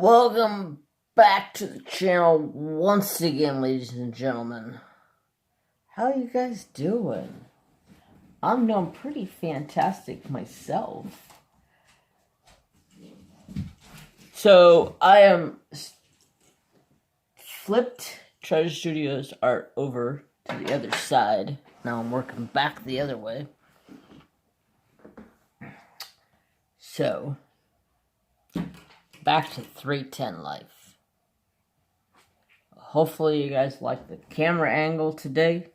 Welcome back to the channel once again, ladies and gentlemen. How you guys doing? I'm doing pretty fantastic myself. So, I am flipped Treasure Studios art over to the other side. Now I'm working back the other way. So, back to 310 life. Hopefully you guys like the camera angle today.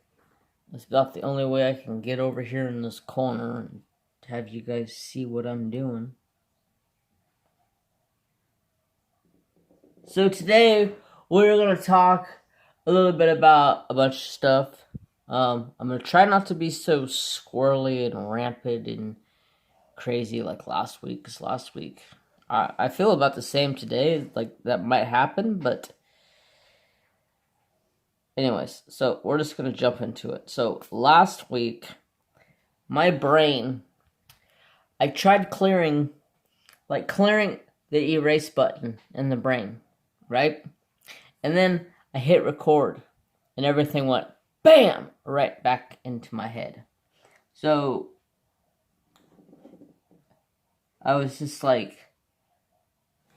It's about the only way I can get over here in this corner and have you guys see what I'm doing. So today we're going to talk a little bit about a bunch of stuff. I'm going to try not to be so squirrely and rampant and crazy like last week. Because last week I feel about the same today. Like that might happen, but anyways, so we're just going to jump into it. So last week, my brain, I tried clearing the erase button in the brain, right? And then I hit record, and everything went BAM! Right back into my head. So I was just like,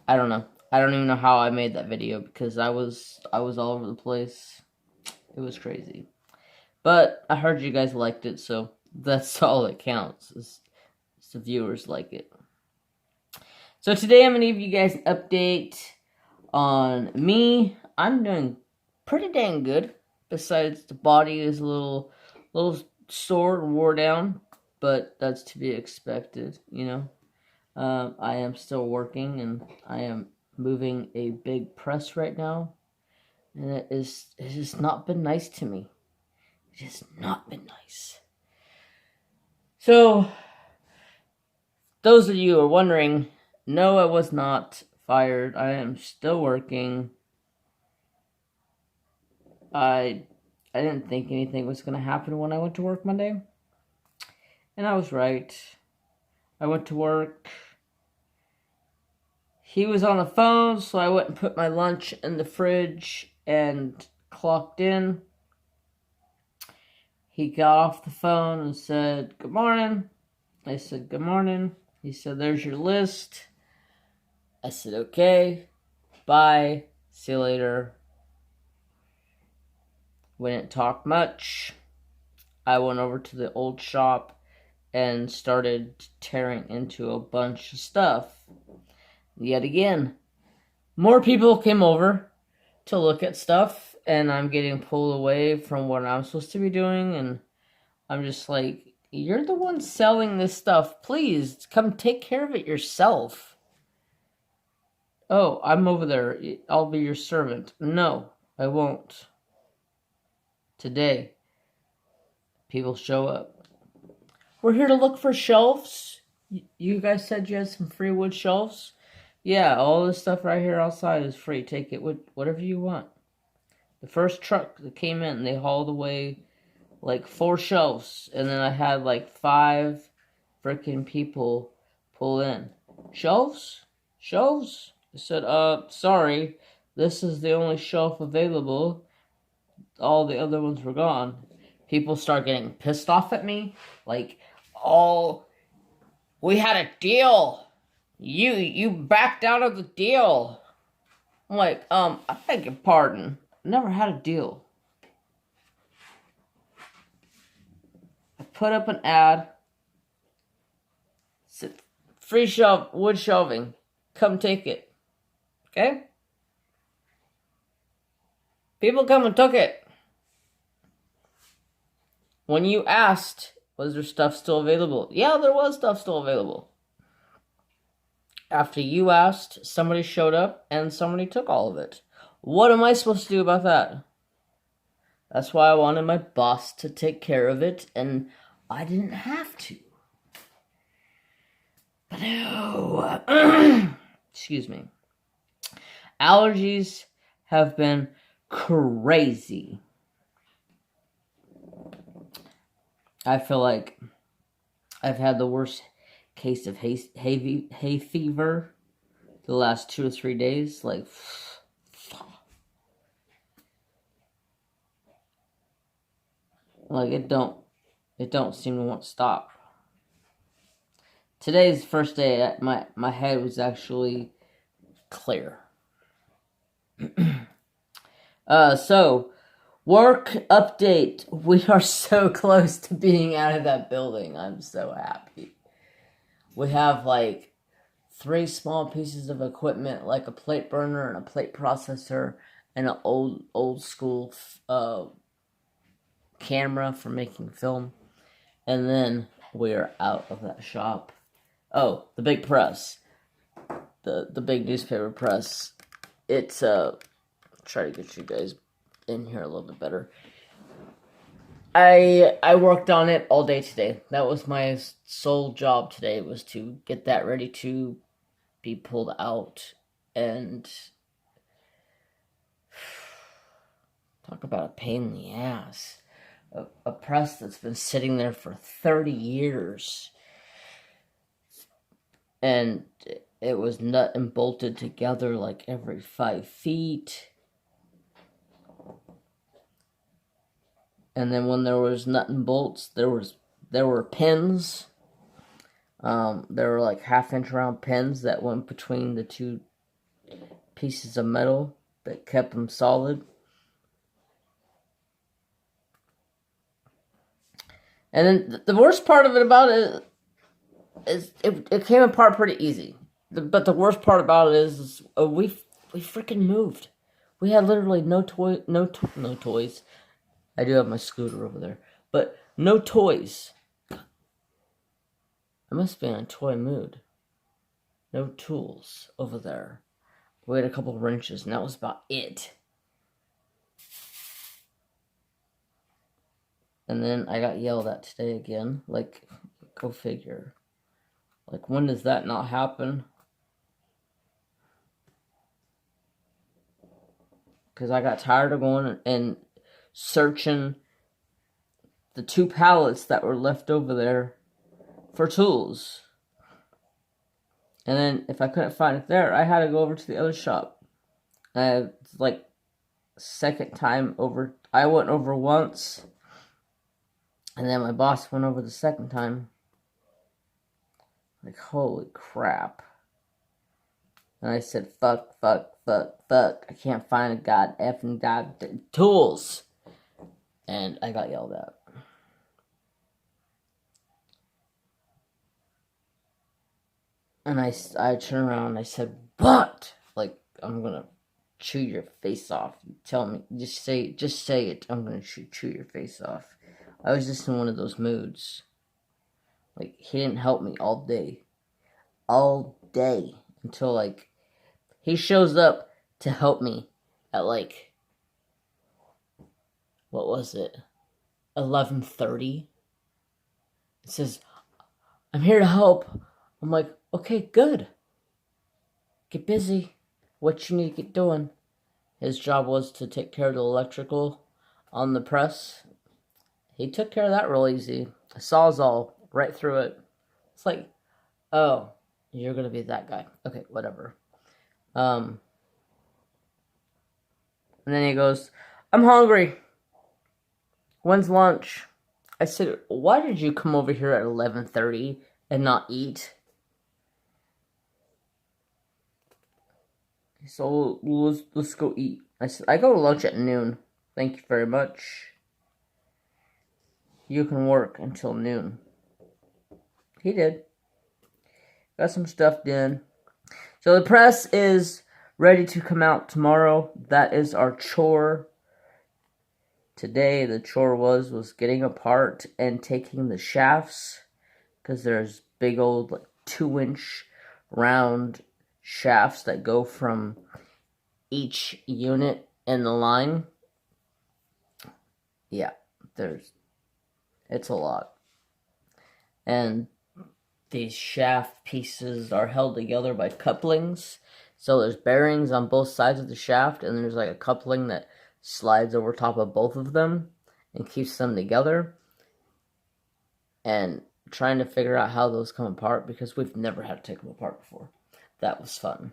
I don't know. I don't even know how I made that video because I was all over the place. It was crazy. But I heard you guys liked it, so that's all that counts. Is the viewers like it. So today I'm going to give you guys an update on me. I'm doing pretty dang good. Besides the body is a little sore and wore down. But that's to be expected, you know. I am still working and I am moving a big press right now. And it has not been nice to me. It has not been nice. So, those of you who are wondering, no, I was not fired. I am still working. I didn't think anything was going to happen when I went to work Monday. And I was right. I went to work. He was on the phone, so I went and put my lunch in the fridge and clocked in. He got off the phone and said, "Good morning." I said, "Good morning." He said, "There's your list." I said, "Okay, bye, see you later." We didn't talk much. I went over to the old shop and started tearing into a bunch of stuff. Yet again, more people came over to look at stuff, and I'm getting pulled away from what I'm supposed to be doing, and I'm just like, you're the one selling this stuff. Please, come take care of it yourself. Oh, I'm over there. I'll be your servant. No, I won't. Today, people show up. We're here to look for shelves. You guys said you had some free wood shelves? Yeah, all this stuff right here outside is free. Take it, whatever you want. The first truck that came in, they hauled away like 4 shelves, and then I had like 5 freaking people pull in. Shelves? Shelves? I said, sorry, this is the only shelf available. All the other ones were gone. People start getting pissed off at me, like, oh, we had a deal. You backed out of the deal. I'm like, I beg your pardon. I never had a deal. I put up an ad. Said, free wood shelving. Come take it. Okay? People come and took it. When you asked, was there stuff still available? Yeah, there was stuff still available. After you asked, somebody showed up and somebody took all of it. What am I supposed to do about that? That's why I wanted my boss to take care of it, and I didn't have to. But no. Excuse me. Allergies have been crazy. I feel like I've had the worst case of hay fever the last 2 to 3 days. Like, it don't seem to want to stop. Today's the first day my head was actually clear. So work update. We are so close to being out of that building. I'm so happy. We have like 3 small pieces of equipment, like a plate burner and a plate processor and an old school camera for making film. And then we're out of that shop. Oh, the big press. The big newspaper press. It's try to get you guys in here a little bit better. I worked on it all day today. That was my sole job today, was to get that ready to be pulled out. And talk about a pain in the ass. A press that's been sitting there for 30 years. And it was nut and bolted together like every 5 feet. And then when there was nut and bolts, there were pins. There were like 1/2-inch round pins that went between the 2 pieces of metal that kept them solid. And then the worst part of it about it is it came apart pretty easy. But the worst part about it is we freaking moved. We had literally no toys. I do have my scooter over there, but no toys. I must be in a toy mood. No tools over there. We had a couple of wrenches, and that was about it. And then I got yelled at today again. Like, go figure. Like, when does that not happen? Because I got tired of going and searching the 2 pallets that were left over there for tools. And then if I couldn't find it there, I had to go over to the other shop. Like, second time over. I went over once, and then my boss went over the second time. Like, holy crap. And I said, fuck. I can't find a god tools. And I got yelled at. And I turned around and I said, what? Like, I'm gonna chew your face off. Tell me, just say it. I'm gonna chew your face off. I was just in one of those moods. Like, he didn't help me all day. Until, like, he shows up to help me at, like, what was it? 11:30. It says, I'm here to help. I'm like, okay, good. Get busy. What you need to get doing. His job was to take care of the electrical on the press. He took care of that real easy. A sawzall right through it. It's like, oh, you're gonna be that guy. Okay, whatever. And then he goes, I'm hungry. When's lunch? I said, why did you come over here at 11:30 and not eat? So let's go eat. I said, I go to lunch at noon. Thank you very much. You can work until noon. He did. Got some stuff done. So the press is ready to come out tomorrow. That is our chore. Today the chore was getting apart and taking the shafts, because there's big old, like, 2-inch round shafts that go from each unit in the line. Yeah, it's a lot. And these shaft pieces are held together by couplings. So there's bearings on both sides of the shaft, and there's like a coupling that slides over top of both of them and keeps them together. And trying to figure out how those come apart, because we've never had to take them apart before. That was fun.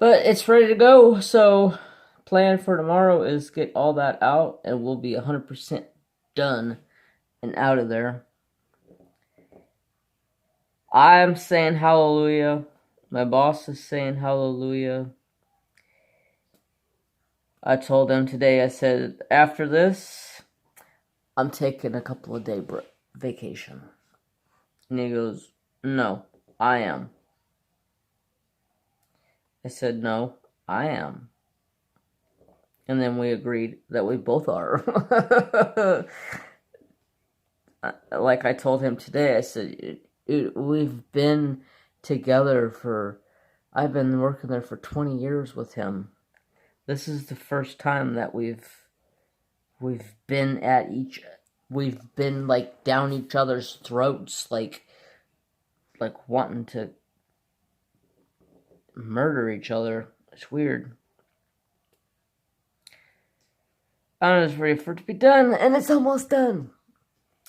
But it's ready to go, so plan for tomorrow is get all that out, and we'll be 100% done and out of there. I'm saying hallelujah. My boss is saying hallelujah. I told him today, I said, after this, I'm taking a couple of day vacation. And he goes, no, I am. I said, no, I am. And then we agreed that we both are. Like I told him today, I said, we've been together I've been working there for 20 years with him. This is the first time that we've been like down each other's throats, like wanting to murder each other. It's weird. I'm just ready for it to be done, and it's almost done.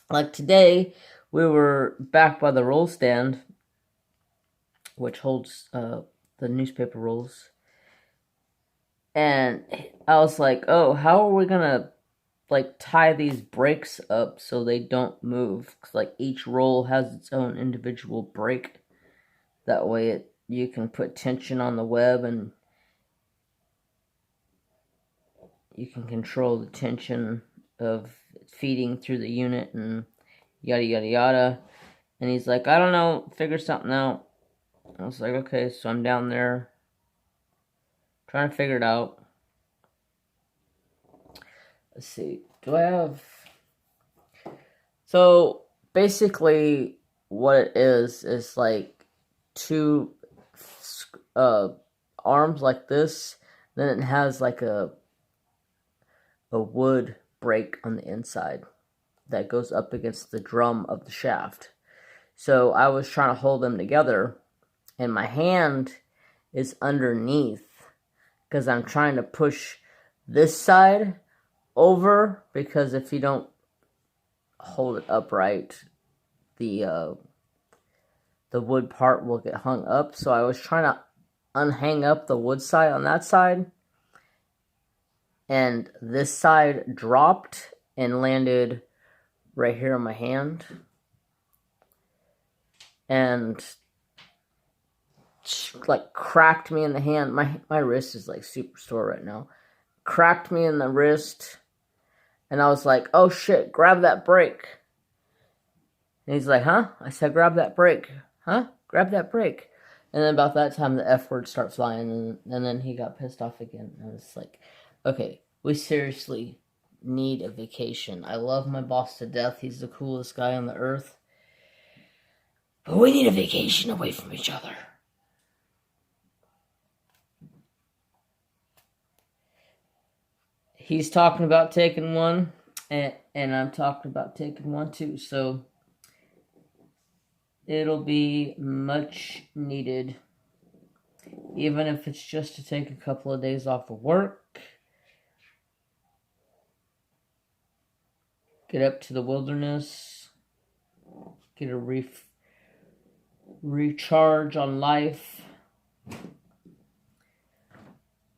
Like today, we were back by the roll stand, which holds the newspaper rolls. And I was like, oh, how are we gonna like tie these breaks up so they don't move? 'Cause like each roll has its own individual break. That way you can put tension on the web and you can control the tension of feeding through the unit and yada yada yada. And he's like, I don't know, figure something out. I was like, okay, so I'm down there trying to figure it out. Let's see, do I have... So basically what it is like two arms like this, then it has like a wood brake on the inside that goes up against the drum of the shaft. So I was trying to hold them together, and my hand is underneath because I'm trying to push this side over, because if you don't hold it upright, the wood part will get hung up. So I was trying to unhang up the wood side on that side, and this side dropped and landed right here on my hand, and like cracked me in the hand. My wrist is like super sore right now. Cracked me in the wrist, and I was like, oh shit, grab that brake. And he's like, huh? I said, grab that brake. Huh? Grab that brake. And then about that time, the F words start flying, and then he got pissed off again. And I was like, okay, we seriously need a vacation. I love my boss to death. He's the coolest guy on the earth. But we need a vacation away from each other. He's talking about taking one, and I'm talking about taking one too. So it'll be much needed, even if it's just to take a couple of days off of work, get up to the wilderness, get a recharge on life.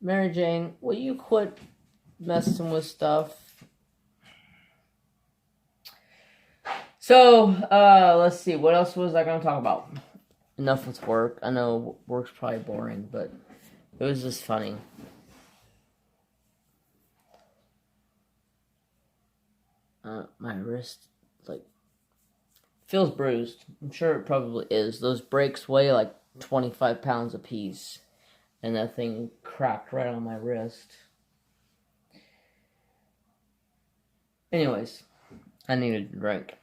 Mary Jane, will you quit messing with stuff? So, let's see, what else was I going to talk about? Enough with work. I know work's probably boring, but it was just funny. My wrist, like, feels bruised. I'm sure it probably is. Those brakes weigh like 25 pounds a piece, and that thing cracked right on my wrist. Anyways, I needed a drink.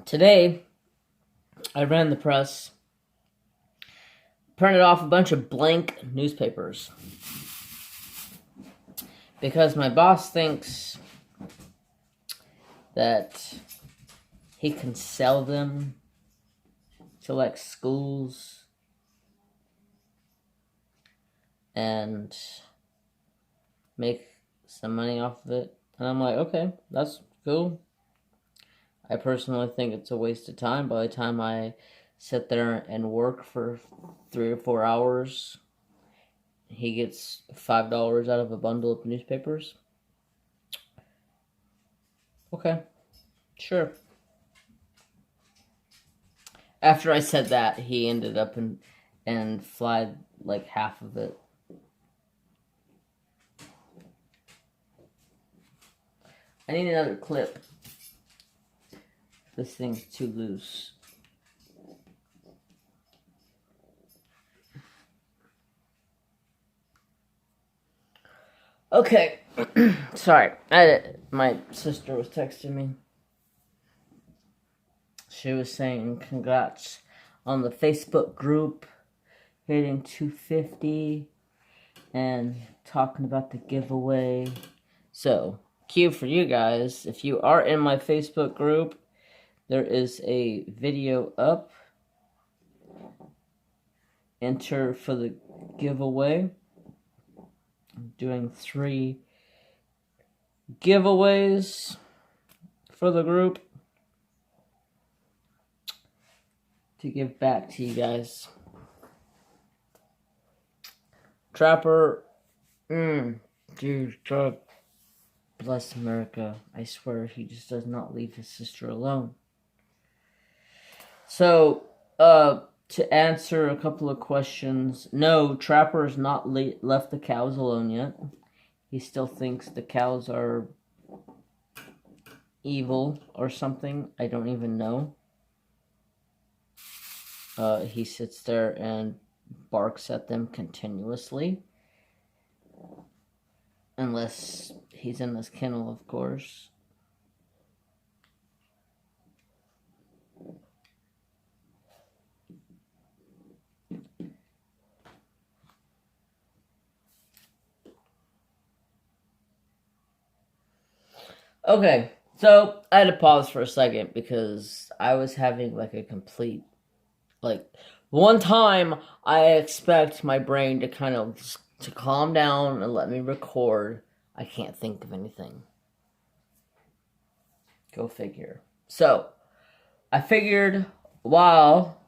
Today, I ran the press, printed off a bunch of blank newspapers, because my boss thinks that he can sell them to like schools and make some money off of it. And I'm like, okay, that's cool. I personally think it's a waste of time. By the time I sit there and work for 3 or 4 hours, he gets $5 out of a bundle of newspapers. Okay, sure. After I said that, he ended up and flied like half of it. I need another clip. This thing's too loose. Okay. Sorry. My sister was texting me. She was saying congrats on the Facebook group hitting 250 and talking about the giveaway. So, cue for you guys, if you are in my Facebook group, there is a video up. Enter for the giveaway. I'm doing 3 giveaways for the group to give back to you guys. Trapper, dude, God bless America. I swear he just does not leave his sister alone. So, to answer a couple of questions, no, Trapper has not left the cows alone yet. He still thinks the cows are evil or something. I don't even know. He sits there and barks at them continuously. Unless he's in this kennel, of course. Okay, so I had to pause for a second because I was having like a complete, like, one time I expect my brain to kind of to calm down and let me record. I can't think of anything. Go figure. So, I figured while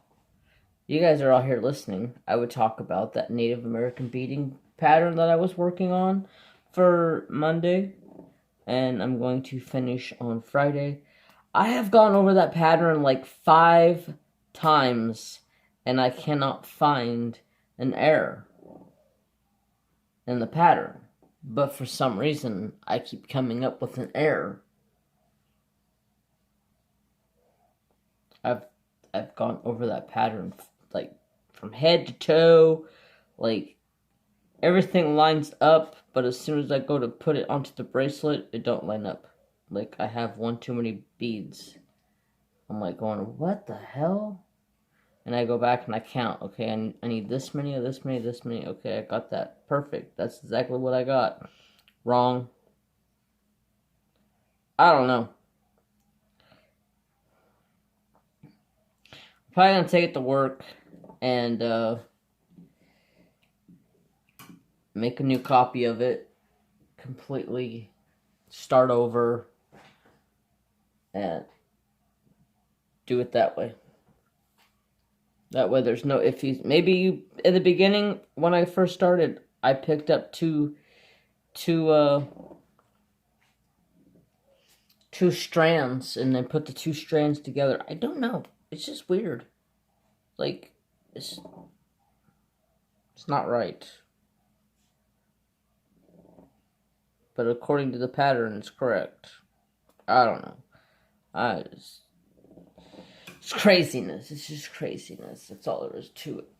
you guys are all here listening, I would talk about that Native American beating pattern that I was working on for Monday. And I'm going to finish on Friday. I have gone over that pattern like 5 times, and I cannot find an error in the pattern. But for some reason, I keep coming up with an error. I've gone over that pattern like from head to toe, like everything lines up, but as soon as I go to put it onto the bracelet, it don't line up. Like, I have one too many beads. I'm like going, what the hell? And I go back and I count. Okay, I need this many, this many, this many. Okay, I got that. Perfect. That's exactly what I got. Wrong. I don't know. Probably gonna take it to work and make a new copy of it, completely start over, and do it that way. That way there's no iffies. Maybe in the beginning, when I first started, I picked up two strands and then put the 2 strands together. I don't know. It's just weird. Like, it's not right. But according to the pattern, it's correct. I don't know. It's craziness. It's just craziness. That's all there is to it.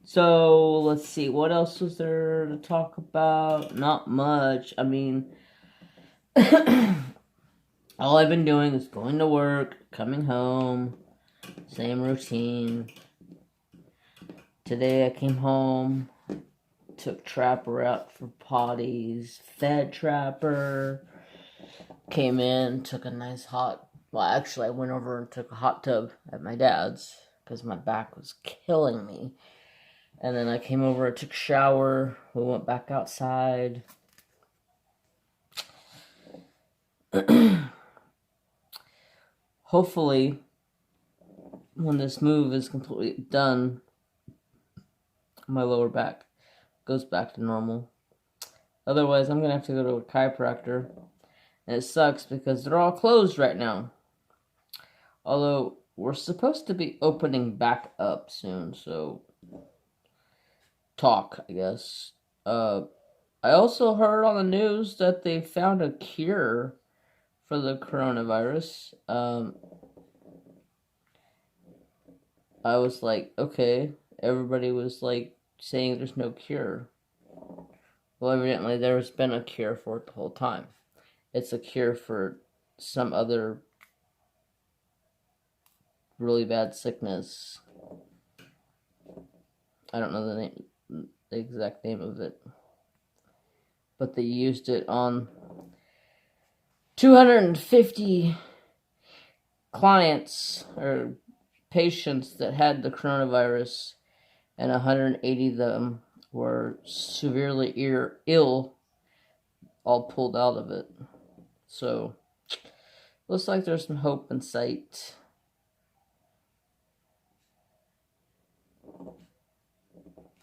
So, let's see. What else was there to talk about? Not much. I mean, all I've been doing is going to work, coming home, same routine. Today I came home, took Trapper out for potties, fed Trapper, came in, took a nice well, actually I went over and took a hot tub at my dad's because my back was killing me. And then I came over, I took a shower, we went back outside. Hopefully, when this move is completely done, my lower back goes back to normal. Otherwise, I'm going to have to go to a chiropractor. And it sucks because they're all closed right now. Although, we're supposed to be opening back up soon, so talk, I guess. I also heard on the news that they found a cure for the coronavirus. I was like, okay. Everybody was like saying there's no cure. Well, evidently there's been a cure for it the whole time. It's a cure for some other really bad sickness. I don't know the exact name of it. But they used it on 250 clients or patients that had the coronavirus, and 180 of them were severely ill, all pulled out of it. So, looks like there's some hope in sight.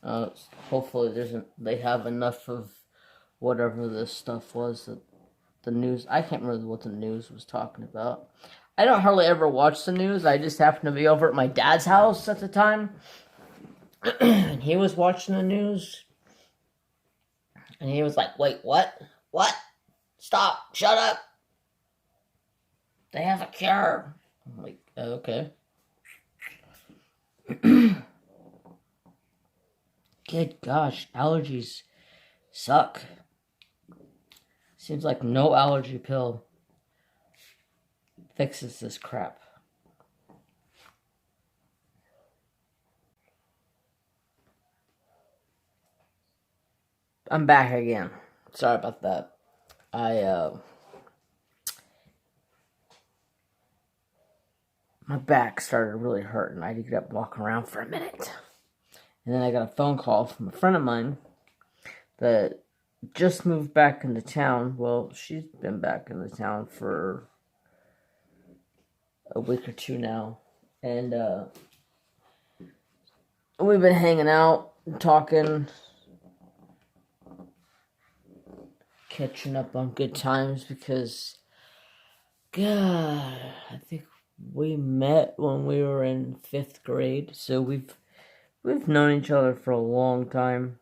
Hopefully they have enough of whatever this stuff was that the news, I can't remember what the news was talking about. I don't hardly ever watch the news. I just happened to be over at my dad's house at the time. And he was watching the news. And he was like, wait, what? What? Stop. Shut up. They have a cure. I'm like, okay. Good gosh, allergies suck. Seems like no allergy pill fixes this crap. I'm back again. Sorry about that. My back started really hurting. I had to get up and walk around for a minute. And then I got a phone call from a friend of mine that just moved back into town. Well, she's been back in the town for a week or two now. And we've been hanging out, talking, catching up on good times because, God, I think we met when we were in 5th grade. So we've known each other for a long time.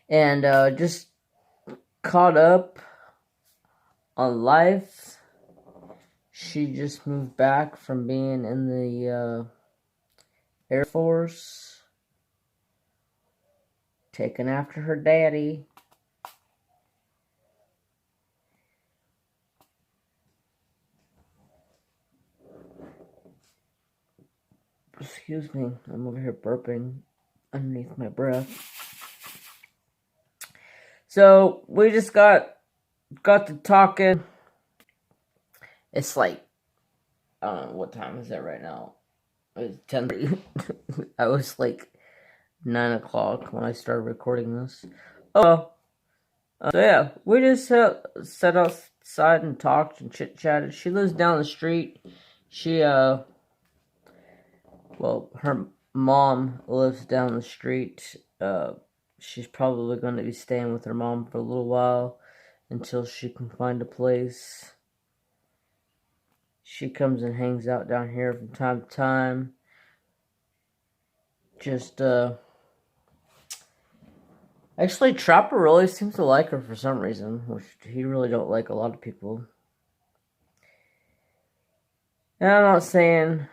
And just caught up on life. She just moved back from being in the Air Force, taking after her daddy. Excuse me, I'm over here burping underneath my breath. So we just got to talking. It's like, I don't know, what time is it right now? It's 10:30. I was like 9 o'clock when I started recording this. Oh, so yeah, we just sat outside and talked and chit-chatted. She lives down the street. She, well, her mom lives down the street. She's probably going to be staying with her mom for a little while until she can find a place. She comes and hangs out down here from time to time. Just, actually, Trapper really seems to like her for some reason, which he really don't like a lot of people. And I'm not saying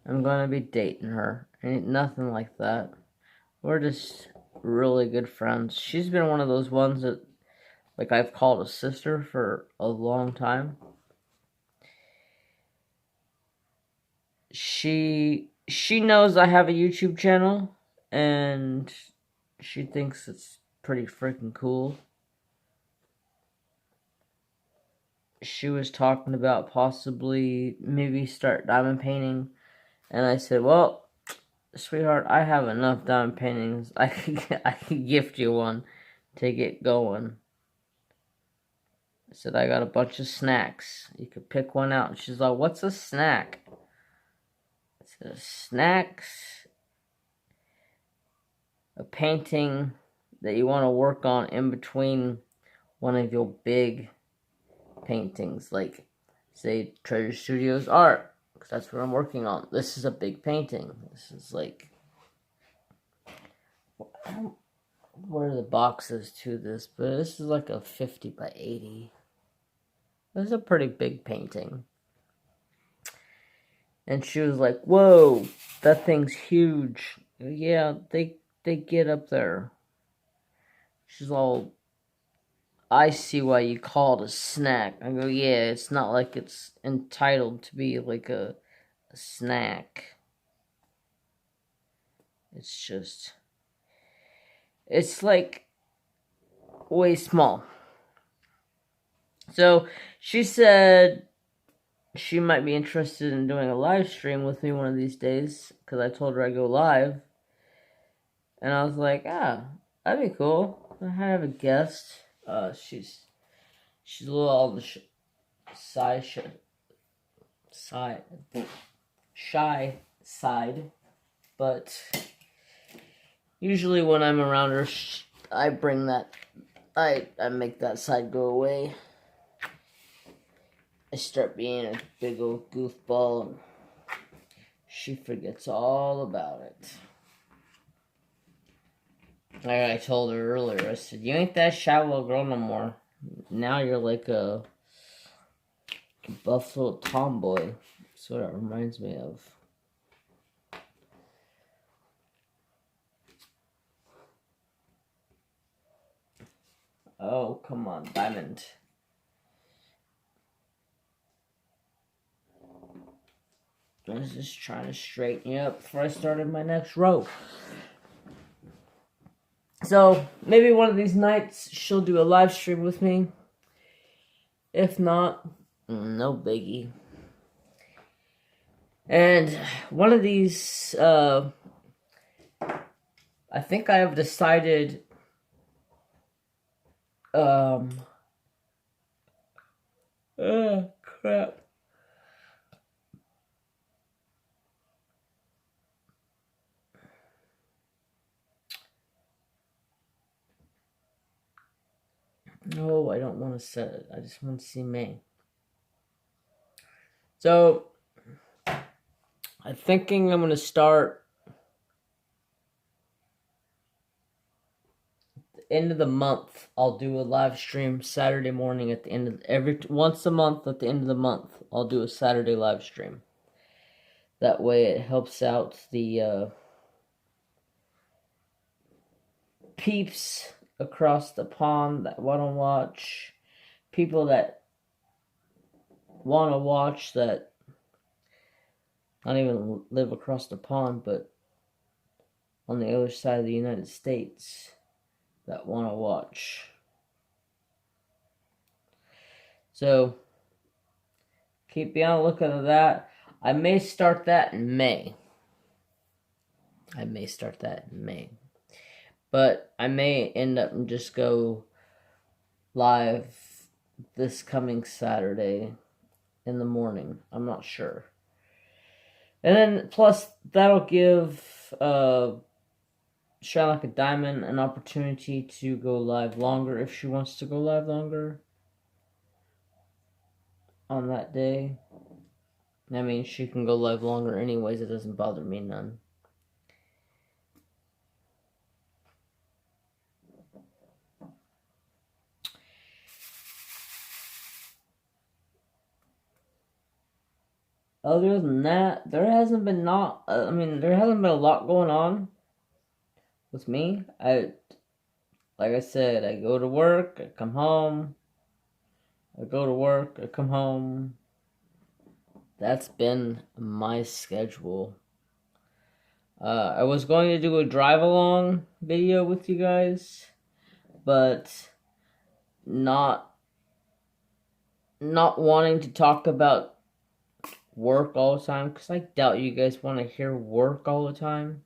I'm gonna be dating her. Ain't nothing like that. We're just really good friends. She's been one of those ones that, like, I've called a sister for a long time. She knows I have a YouTube channel, and she thinks it's pretty freaking cool. She was talking about possibly maybe start diamond painting, and I said, well, Sweetheart, I have enough diamond paintings. I could gift you one to get going. I said, I got a bunch of snacks. You could pick one out. And she's like, what's a snack? I said, snacks, a painting that you want to work on in between one of your big paintings, like, say, Treasure Studios art, because that's what I'm working on. This is a big painting. This is like, what are the boxes to this? But this is like a 50 by 80. This is a pretty big painting. And she was like, whoa, that thing's huge. Yeah, they get up there. She's all, I see why you call it a snack. I go, yeah, it's not like it's entitled to be like a snack. It's just, it's like way small. So she said she might be interested in doing a live stream with me one of these days, because I told her I'd go live. And I was like, that'd be cool. I have a guest. She's a little on the shy side, but usually when I'm around her, I bring that, I make that side go away. I start being a big old goofball, and she forgets all about it. Like I told her earlier, I said, you ain't that shy little girl no more. Now you're like a buff little tomboy. That's what it reminds me of. Oh, come on, Diamond. I was just trying to straighten you up before I started my next row. So, maybe one of these nights she'll do a live stream with me. If not, no biggie. And one of these, I think I have decided, crap. No, I don't want to set it. I just want to see May. So, I'm thinking I'm going to start at the end of the month. I'll do a live stream Saturday morning at the end of once a month at the end of the month. I'll do a Saturday live stream. That way it helps out the peeps across the pond that want to watch, people that want to watch that not even live across the pond, but on the other side of the United States that want to watch. So, be on the lookout of that. I may start that in May. But I may end up and just go live this coming Saturday in the morning. I'm not sure. And then, plus, that'll give Shine Like a Diamond an opportunity to go live longer if she wants to go live longer on that day. I mean, she can go live longer anyways. It doesn't bother me none. Other than that, there hasn't been a lot going on with me. Like I said, I go to work, I come home. I go to work, I come home. That's been my schedule. I was going to do a drive-along video with you guys, but not wanting to talk about work all the time, because I doubt you guys want to hear work all the time.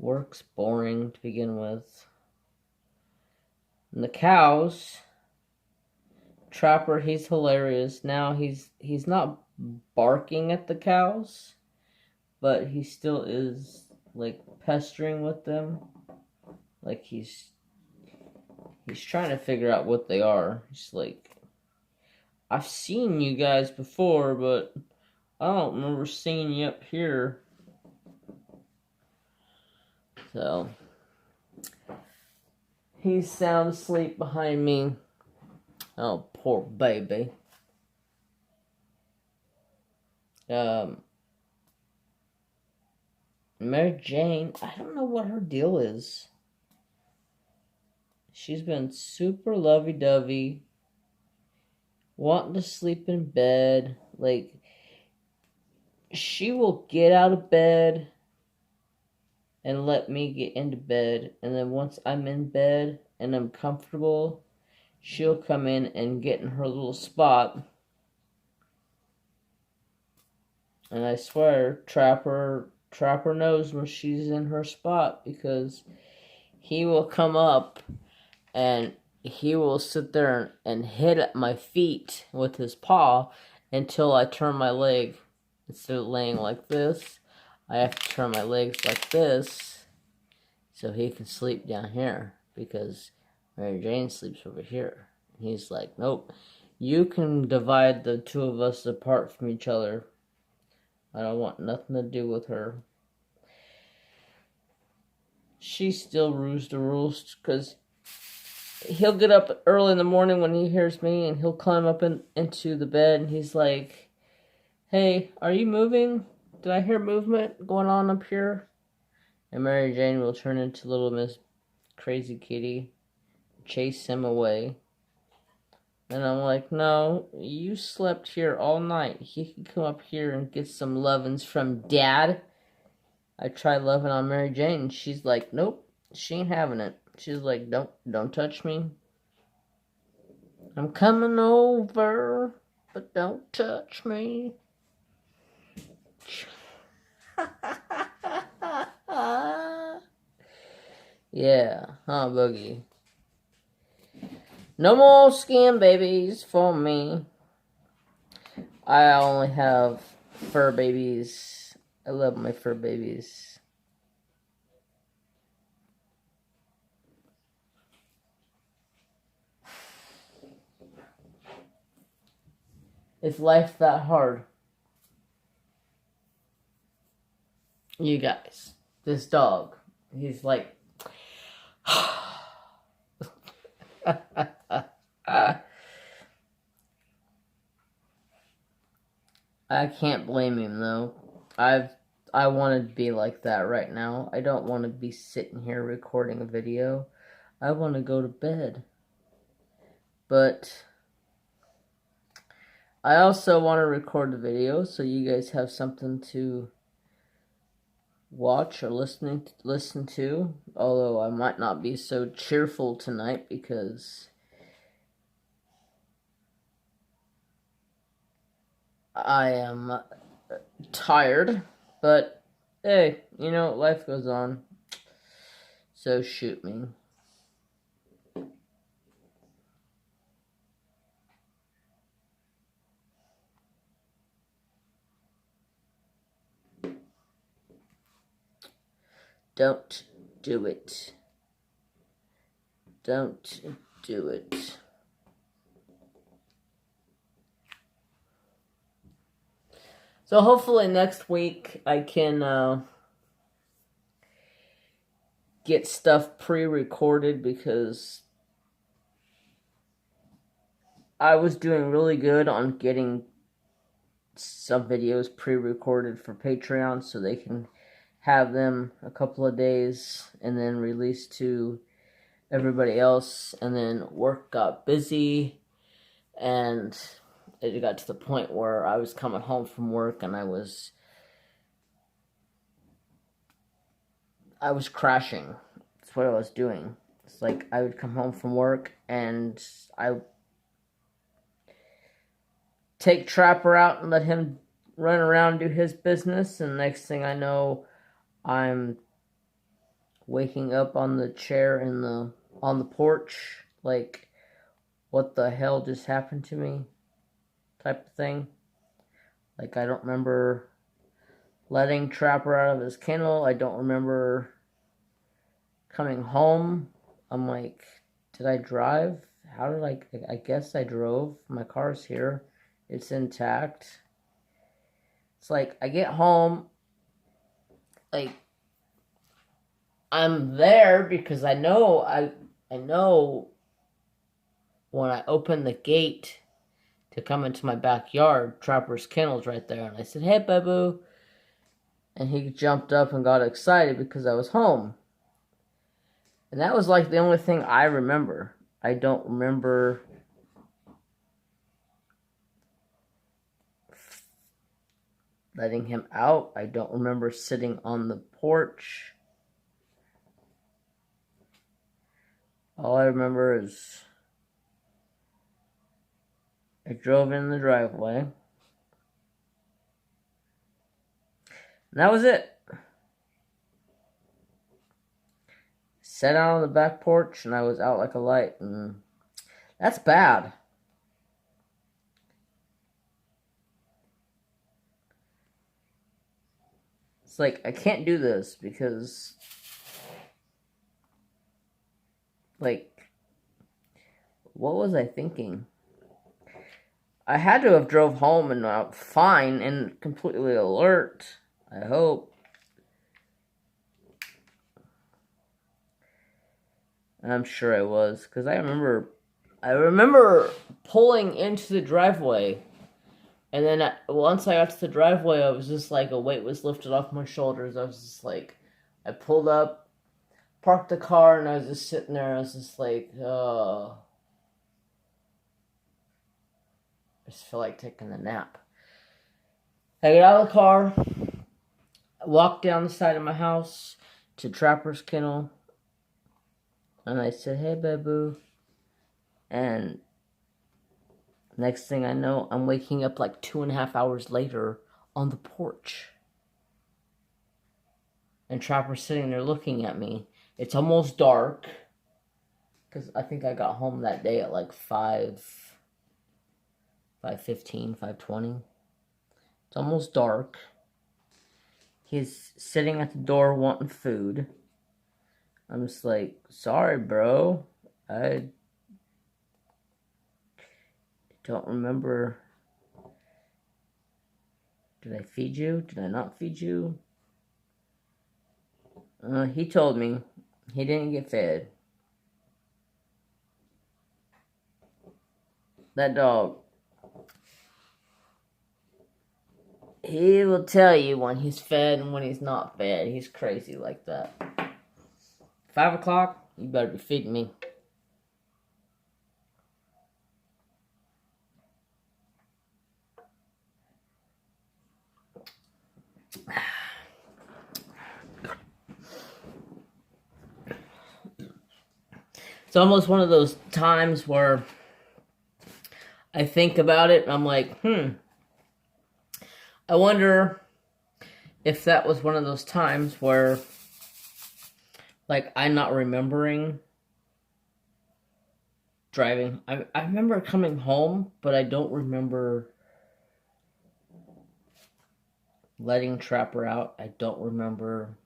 Work's boring to begin with. And the cows, Trapper, he's hilarious. Now he's not barking at the cows, but he still is like pestering with them. Like he's trying to figure out what they are. He's like, I've seen you guys before, but I don't remember seeing you up here. So he's sound asleep behind me. Oh, poor baby. Mary Jane, I don't know what her deal is. She's been super lovey-dovey, wanting to sleep in bed. Like, she will get out of bed and let me get into bed. And then once I'm in bed and I'm comfortable, she'll come in and get in her little spot. And I swear, Trapper knows when she's in her spot, because he will come up and he will sit there and hit at my feet with his paw until I turn my leg. Instead of laying like this, I have to turn my legs like this so he can sleep down here, because Mary Jane sleeps over here. And he's like, nope, you can divide the two of us apart from each other. I don't want nothing to do with her. She still roos the roost, because he'll get up early in the morning when he hears me, and he'll climb up into the bed, and he's like, hey, are you moving? Did I hear movement going on up here? And Mary Jane will turn into little Miss Crazy Kitty, chase him away. And I'm like, no, you slept here all night. He can come up here and get some lovin's from Dad. I tried loving on Mary Jane, and she's like, nope, she ain't having it. She's like, don't touch me. I'm coming over, but don't touch me. Yeah, Boogie. No more skin babies for me. I only have fur babies. I love my fur babies. Is life that hard? You guys, this dog, he's like, I can't blame him though. I want to be like that right now. I don't want to be sitting here recording a video. I want to go to bed. But I also want to record a video so you guys have something to watch or listen to. Although I might not be so cheerful tonight because I am tired. But hey, you know, life goes on. So shoot me. Don't do it. Don't do it. So hopefully next week I can get stuff pre-recorded, because I was doing really good on getting some videos pre-recorded for Patreon so they can have them a couple of days and then release to everybody else. And then work got busy, and it got to the point where I was coming home from work and I was crashing. That's what I was doing. It's like I would come home from work and I take Trapper out and let him run around and do his business, and next thing I know, I'm waking up on the chair on the porch, like, what the hell just happened to me type of thing. Like, I don't remember letting Trapper out of his kennel. I don't remember coming home. I'm like, did I drive? How did I guess I drove. My car's here. It's intact. It's like, I get home, like, I'm there because I know when I open the gate to come into my backyard, Trapper's kennel's right there. And I said, hey, Babu. And he jumped up and got excited because I was home. And that was like the only thing I remember. I don't remember letting him out. I don't remember sitting on the porch. All I remember is I drove in the driveway. And that was it. Sat out on the back porch and I was out like a light. And that's bad. It's like, I can't do this because, like, what was I thinking? I had to have drove home and fine and completely alert, I hope. And I'm sure I was, because I remember pulling into the driveway, and then once I got to the driveway, I was just like, a weight was lifted off my shoulders. I was just like, I pulled up, parked the car, and I was just sitting there. I was just like, oh. I just feel like taking a nap. I get out of the car, I walk down the side of my house to Trapper's kennel, and I said, hey, Babu. And next thing I know, I'm waking up like 2.5 hours later on the porch. And Trapper's sitting there looking at me. It's almost dark, because I think I got home that day at like 5:15, 5:20. It's almost dark. He's sitting at the door wanting food. I'm just like, sorry, bro. I don't remember. Did I feed you? Did I not feed you? He told me he didn't get fed. That dog, he will tell you when he's fed and when he's not fed. He's crazy like that. 5 o'clock, you better be feeding me. It's almost one of those times where I think about it and I'm like, I wonder if that was one of those times where, like, I'm not remembering driving. I remember coming home, but I don't remember letting Trapper out. I don't remember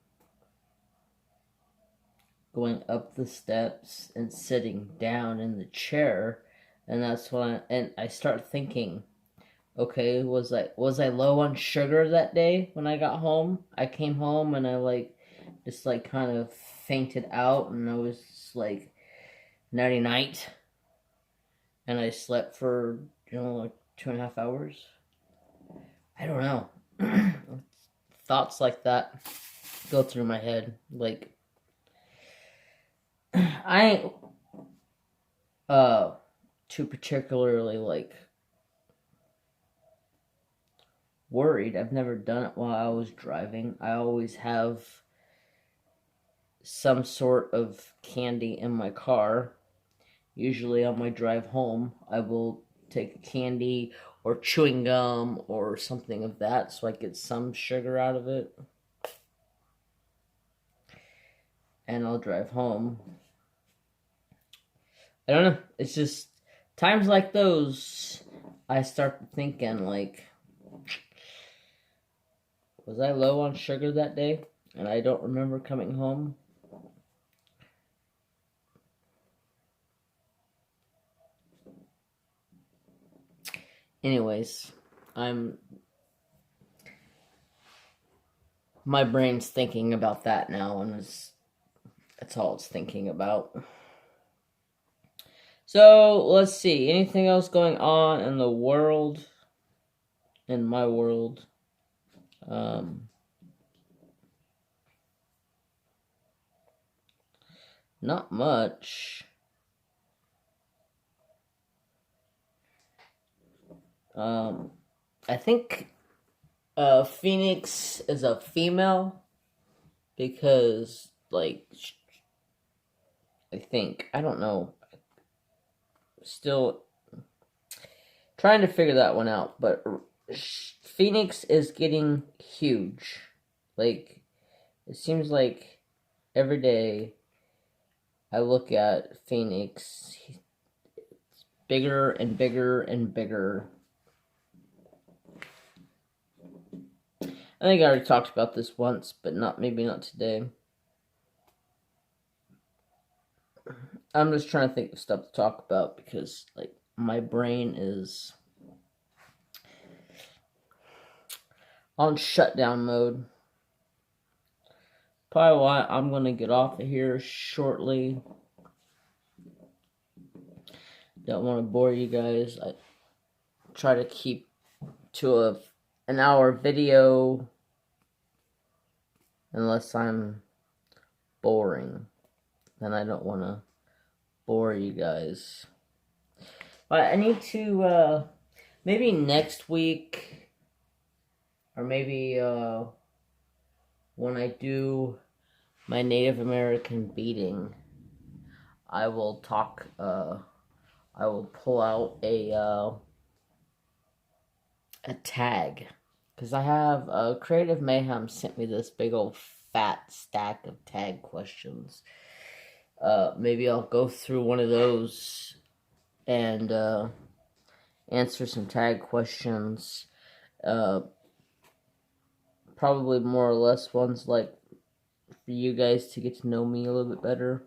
going up the steps and sitting down in the chair. And that's when I start thinking, okay, was I low on sugar that day when I got home? I came home and I just kind of fainted out, and I was just like nighty night, and I slept for 2.5 hours. I don't know. Thoughts like that go through my head. Like, I ain't too particularly worried. I've never done it while I was driving. I always have some sort of candy in my car. Usually on my drive home, I will take a candy or chewing gum or something of that so I get some sugar out of it. and I'll drive home. I don't know. It's just times like those I start thinking like, was I low on sugar that day and I don't remember coming home? Anyways, my brain's thinking about that now, and that's all it's thinking about. So let's see. Anything else going on in the world? In my world, not much. I think Phoenix is a female because, like, I don't know. Still trying to figure that one out, but Phoenix is getting huge. Like, it seems like every day I look at Phoenix, it's bigger and bigger and bigger. I think I already talked about this once, but maybe not today. I'm just trying to think of stuff to talk about because, like, my brain is on shutdown mode. Probably why I'm going to get off of here shortly. Don't want to bore you guys. I try to keep to an hour video unless I'm boring. Then I don't want to bore you guys. But I need to, maybe next week, or maybe when I do my Native American beating, I will talk, I will pull out a tag. Because I have, Creative Mayhem sent me this big old fat stack of tag questions. Maybe I'll go through one of those and answer some tag questions. Probably more or less ones like for you guys to get to know me a little bit better.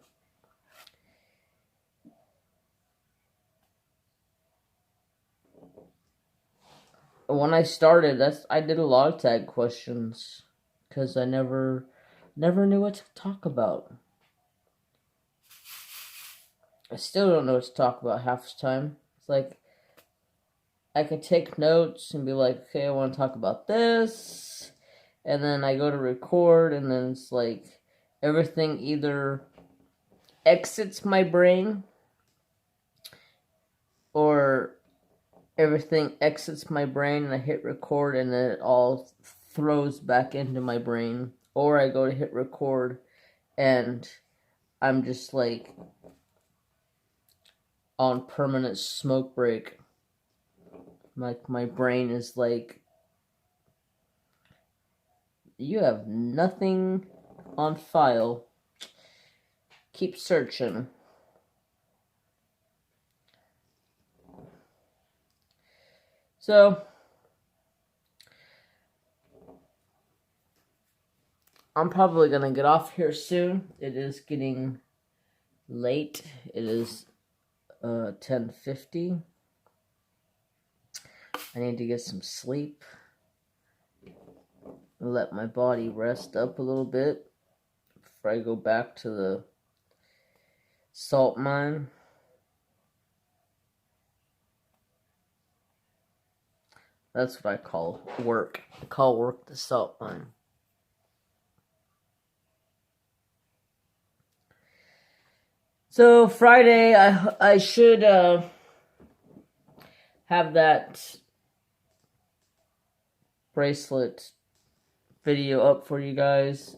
When I started, I did a lot of tag questions because I never knew what to talk about. I still don't know what to talk about half the time. It's like I could take notes and be like, okay, I want to talk about this, and then I go to record, and then it's like everything either exits my brain or everything exits my brain and I hit record and then it all throws back into my brain, or I go to hit record and I'm just like on permanent smoke break. Like my brain is like, you have nothing on file, keep searching. So I'm probably gonna get off here soon. It is getting late. It is 10:50. I need to get some sleep. Let my body rest up a little bit before I go back to the salt mine. That's what I call work. I call work the salt mine. So Friday, I should have that bracelet video up for you guys.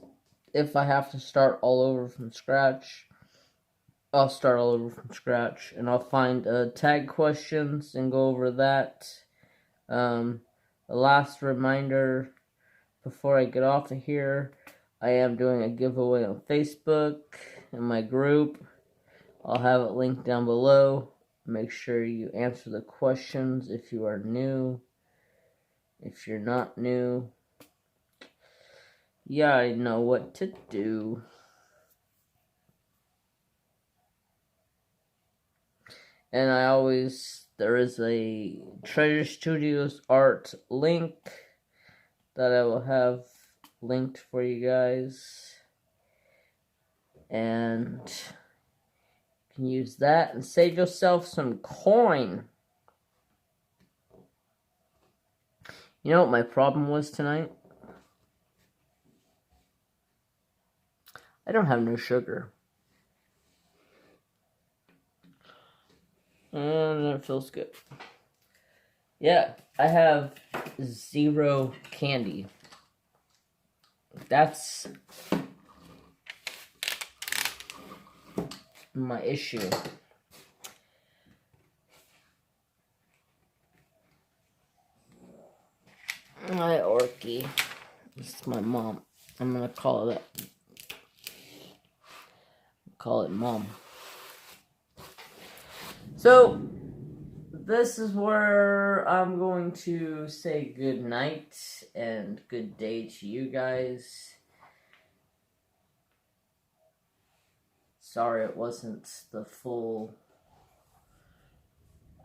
If I have to start all over from scratch, I'll start all over from scratch, and I'll find tag questions and go over that. The last reminder before I get off of here, I am doing a giveaway on Facebook in my group. I'll have it linked down below. Make sure you answer the questions if you are new. If you're not new, you already know what to do. And there is a Treasure Studios art link that I will have linked for you guys. And you can use that and save yourself some coin. You know what my problem was tonight? I don't have no sugar. And it feels good. Yeah, I have 0 candy. That's my issue. My Orky. This is my mom. I'm gonna call it that. Call it mom. So, this is where I'm going to say good night and good day to you guys. Sorry it wasn't the full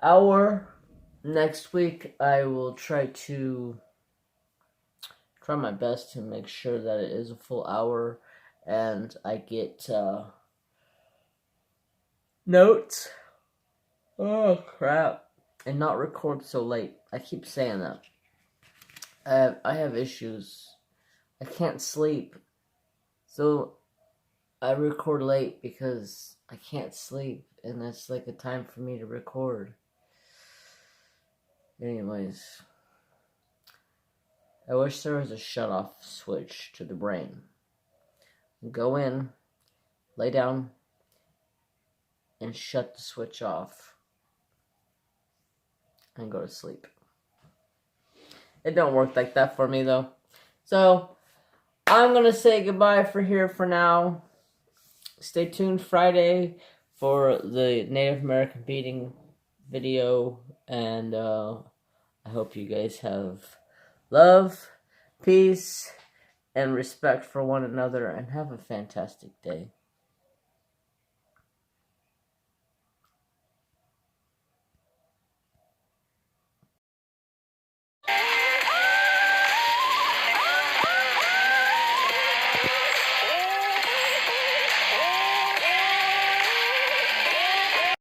hour. Next week I will try my best to make sure that it is a full hour and I get notes. Oh crap. And not record so late. I keep saying that. I have issues. I can't sleep. So I record late because I can't sleep. And that's like a time for me to record. Anyways. I wish there was a shut-off switch to the brain. Go in, lay down, and shut the switch off. And go to sleep. It don't work like that for me, though. So, I'm going to say goodbye for now. Stay tuned Friday for the Native American beating video. And I hope you guys have love, peace, and respect for one another. And have a fantastic day.